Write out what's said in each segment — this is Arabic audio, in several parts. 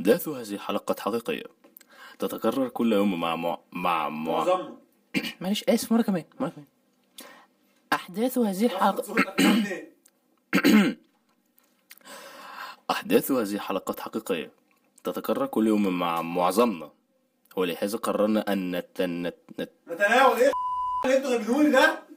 أحداث هذه الحلقة حقيقية تتكرر كل يوم معظمنا. معلش آسف مرة كمان. أحداث هذه الحلقة أحداث هذه الحلقات حقيقية تتكرر كل يوم مع معظمنا، ولهذا قررنا أن نتناول ايه اللي انتوا جايبينهولي ده؟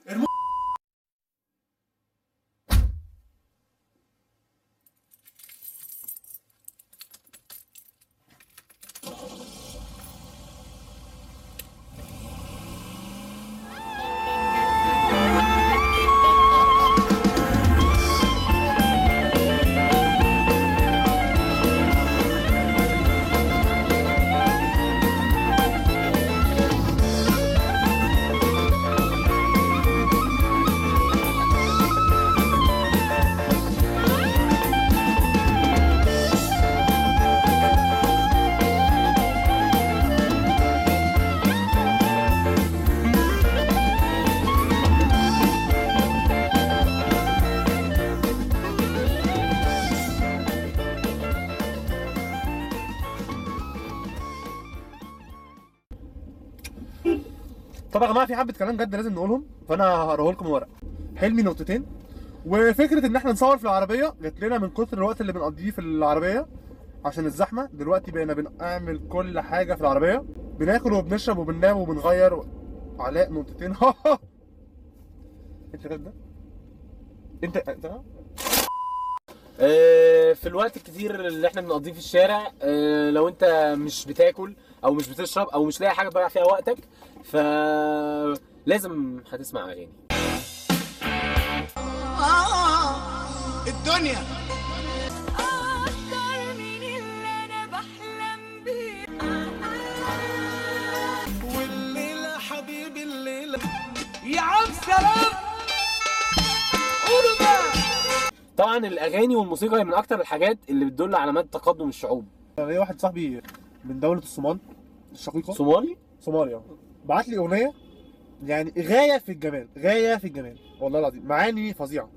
طبعا يا جماعه في حبه كلام جد لازم نقولهم، فانا هقراه لكم ورق. حلمي نقطتين، وفكره ان احنا نصور في العربيه جت لنا من كتر الوقت اللي بنقضيه في العربيه عشان الزحمه. دلوقتي بقينا بنعمل كل حاجه في العربيه، بناكل وبنشرب وبننام وبنغير. علاء نقطتين. انت ده انت في الوقت الكتير اللي احنا بنقضيه في الشارع، لو انت مش بتاكل او مش بتشرب او مش لاقي حاجه تضيع فيها وقتك، فلازم هتسمع اغاني. الدنيا أكتر من اللي أنا بحلم بيه. والليلة حبيبي الليلة يا عم سلام قولوا بقى. طبعا الاغاني والموسيقى هي من اكتر الحاجات اللي بتدل على مدى تقدم الشعوب. ليا واحد صاحبي من دوله الصومال الشقيقه، صومالي بعت لي اغنيه يعني غايه في الجمال، غايه في الجمال والله العظيم، معاني فظيعه.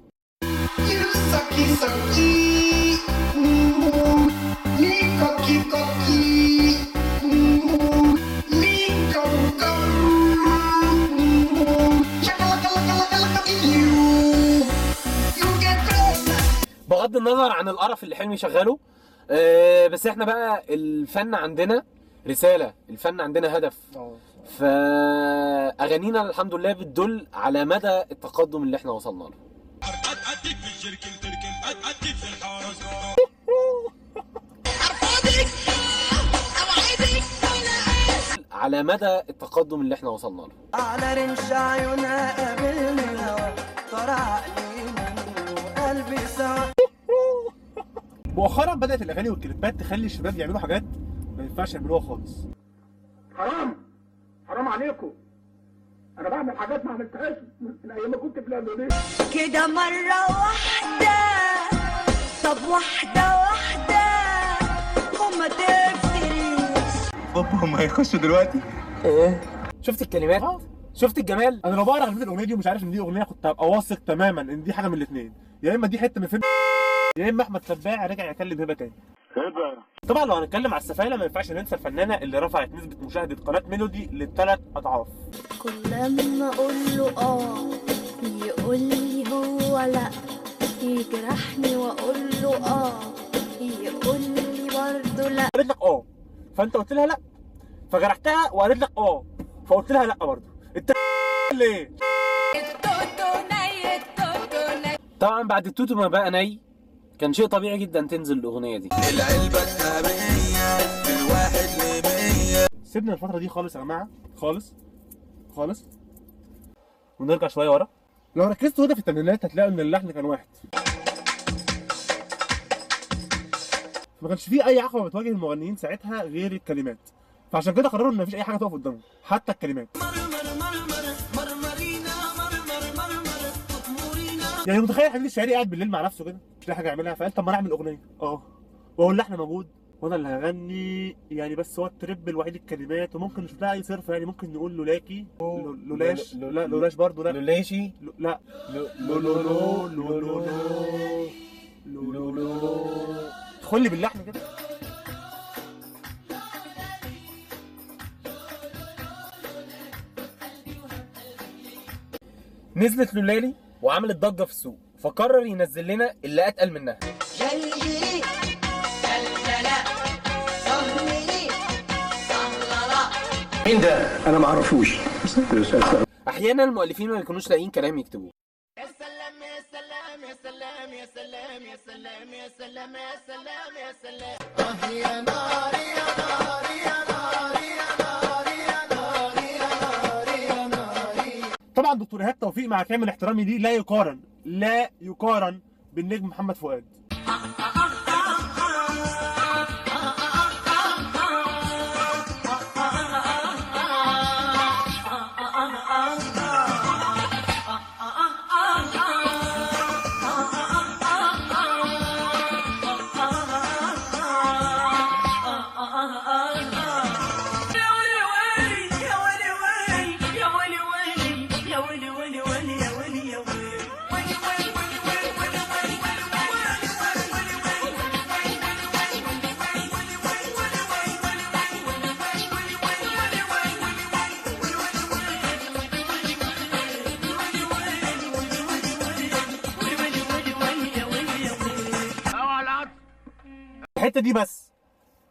بغض النظر عن القرف اللي حلمي شغاله، بس احنا بقى الفن عندنا رساله، الفن عندنا هدف. فاغانينا الحمد لله بتدل على مدى التقدم اللي احنا وصلنا له. على مدى التقدم اللي احنا وصلنا له. على رمش عيونها قابلني الهوا طار عقلي منه وقلبي سوا. مؤخرا بدات الاغاني والكليبات تخلي الشباب يعملوا حاجات ما ينفعش يعملوها خالص. حرام عليكم، انا بعمل حاجات ما عملتهاش من ايام ما كنت في الاندونيسيا كده مرة واحدة، طب واحدة وما تفتريش. بابا هم هيخشوا دلوقتي. شفت الكلمات؟ شفت الجمال؟ انا لو بقرا كلمات الاغنيه دي ومش عارف ان دي اغنيه كنت هبقى واثق تماما ان دي حاجه من الاثنين، يا اما دي حته من فيلم، يا اما احمد سباع رجع يكلم هبه تاني. طبعا لو هنتكلم على السفاله ما ينفعش ننسى الفنانه اللي رفعت نسبه مشاهده قناه ميلودي ل3 أضعاف. كل لما اقول له يقول لي هو لا، يجرحني واقول له يقول لي برضه لا. قالت لك فانت قلت لها لا، فجرحتها وقالت لك فقلت لها لا برضه. انت ليه؟ طبعا بعد التوتو ما بقى ني، كان شيء طبيعي جدا تنزل الاغنيه دي. العلبة الذهبية بالواحد ل100. سيبنا الفتره دي خالص يا جماعه، خالص ونرجع شويه ورا. لو ركزتوا هنا في الثمانينات هتلاقوا ان اللحن كان واحد، ما كانش فيه اي عقبه بتواجه المغنيين ساعتها غير الكلمات، فعشان كده قرروا ان مفيش اي حاجه تقف قدامهم حتى الكلمات. يعني متخيل حبيبي الشاعري قاعد بالليل مع نفسه كده مش لاقي حاجه يعملها، فقال طب ما انا اعمل اغنيه وهو اللحن موجود وانا اللي هغني يعني، بس هو الترب الوحيد الكلمات، وممكن نشوف لها اي صرف يعني، ممكن نقول لولاكي لولاش، لا لولاش برضه، لا لولاشي، لا لولو ادخل لي باللحن كده. نزلت لولالي وعملت ضجه في السوق، فقرر ينزل لنا اللي اتقل منها. جلجلي جلجلة صهملي صهللة. مين ده؟ أنا ما أعرفوش. احيانا المؤلفين ما بيكونوش لاقيين كلام يكتبوه. يا سلام يا سلام يا سلام يا سلام يا سلام يا سلام يا سلام يا سلام. يا ناري يا ناري يا ناري يا ناري يا ناري يا ناري يا ناري. طبعا دكتور ايهاب توفيق مع كامل احترامي ليه لا يقارن بالنجم محمد فؤاد. الحته دي بس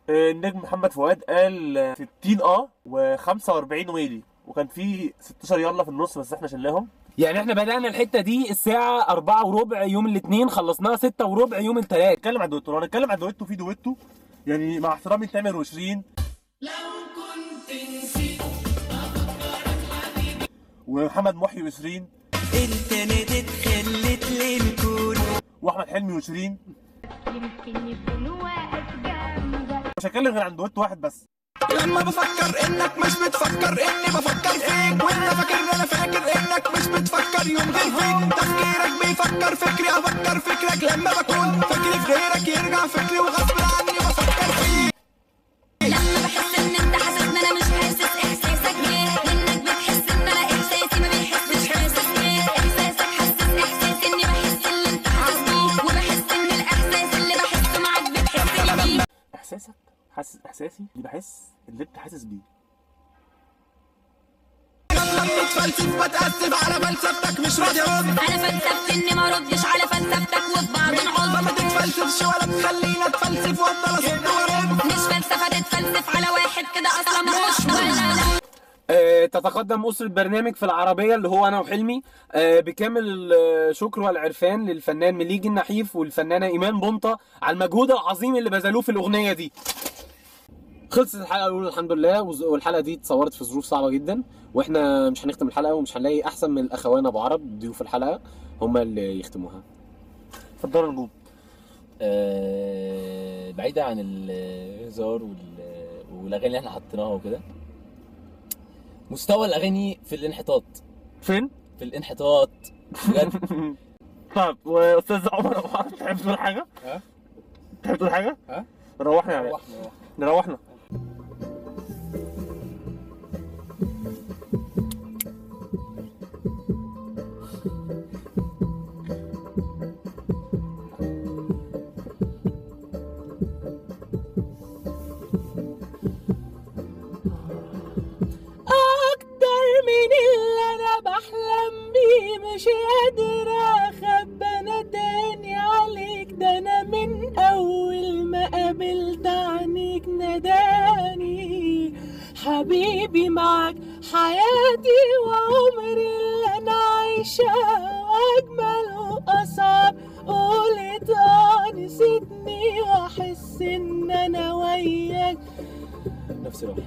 النجم محمد فؤاد قال 60 و45 ويلي، وكان في 16 يلا في النص بس احنا شلناهم. يعني احنا بدأنا الحتة دي الساعة 4:15 يوم الاثنين، خلصناها 6:15 يوم الثلاث. نتكلم عن دويتو، لو هنتكلم عن دويتو في دويتو يعني مع احترامي تامر وشيرين ومحمد محي وشيرين، انت ناديت خلت لي الكون. واحمد حلمي وشيرين. يمكن يكون واقف جنبك. مش هتكلم غير عن دويتو واحد بس. لما بفكر انك مش بتفكر اني بفكر فيك، وانت فاكر ان انا فاكر انك مش بتفكر يوم غير فيك. تفكيرك بيفكر فكري، افكر فكرك لما بكون فكري في غيرك يرجع فكري وغصب عني بفكر فيك. لما بحس ان انت حاسس ان انا مش حاسس احساسك ايه، انك بتحس ان انا احساسي ما بيحسش حاسس ايه. احساسك حاسس احساسي اني بحس اللي انت حاسس بيه، وبحس ان الاحساس اللي بحسه معاك بتحس بيه. احساسك حاسس احساسي اللي بحس اللي انت حاسس بيه. لما بتفلسف بتأسف على فلسفتك مش راضي ارد. انا فلسفت اني ما ردش على فلسفتك وفي بعض نعض. ما تتفلسفش ولا تخلينا اتفلسف وافضل اصد وارد. مش فلسفه تتفلسف على واحد كده اصلا مش ولا. تتقدم أسرة برنامج في العربية اللي هو أنا وحلمي بكامل الشكر والعرفان للفنان مليجي النحيف والفنانة إيمان بونطة على المجهود العظيم اللي بذلوه في الأغنية دي. خلصت الحلقة الأولى الحمد لله، والحلقة دي اتصورت في ظروف صعبة جدا، وإحنا مش هنختم الحلقة ومش هنلاقي أحسن من الأخوان أبو عرب ضيوف الحلقة هما اللي يختموها. اتفضلوا نجوم. بعيدة عن الهزار والاغاني اللي احنا حطيناها وكده، مستوى الاغاني في الانحطاط. فين؟ في الانحطاط بجد. طب واستاذ عمر ابو عرب تحب تقول حاجه؟ تحب تقول حاجه؟ روحنا يعني. نروحنا. مش قادرة أخبى أنا تاني عليك، ده أنا من أول ما قابلت عنيك ناداني حبيبي معاك حياتي وعمري اللي أنا عايشاه، وأجمل وأصعب قولت نسيتني وأحس إن أنا وياك نفس الوقت.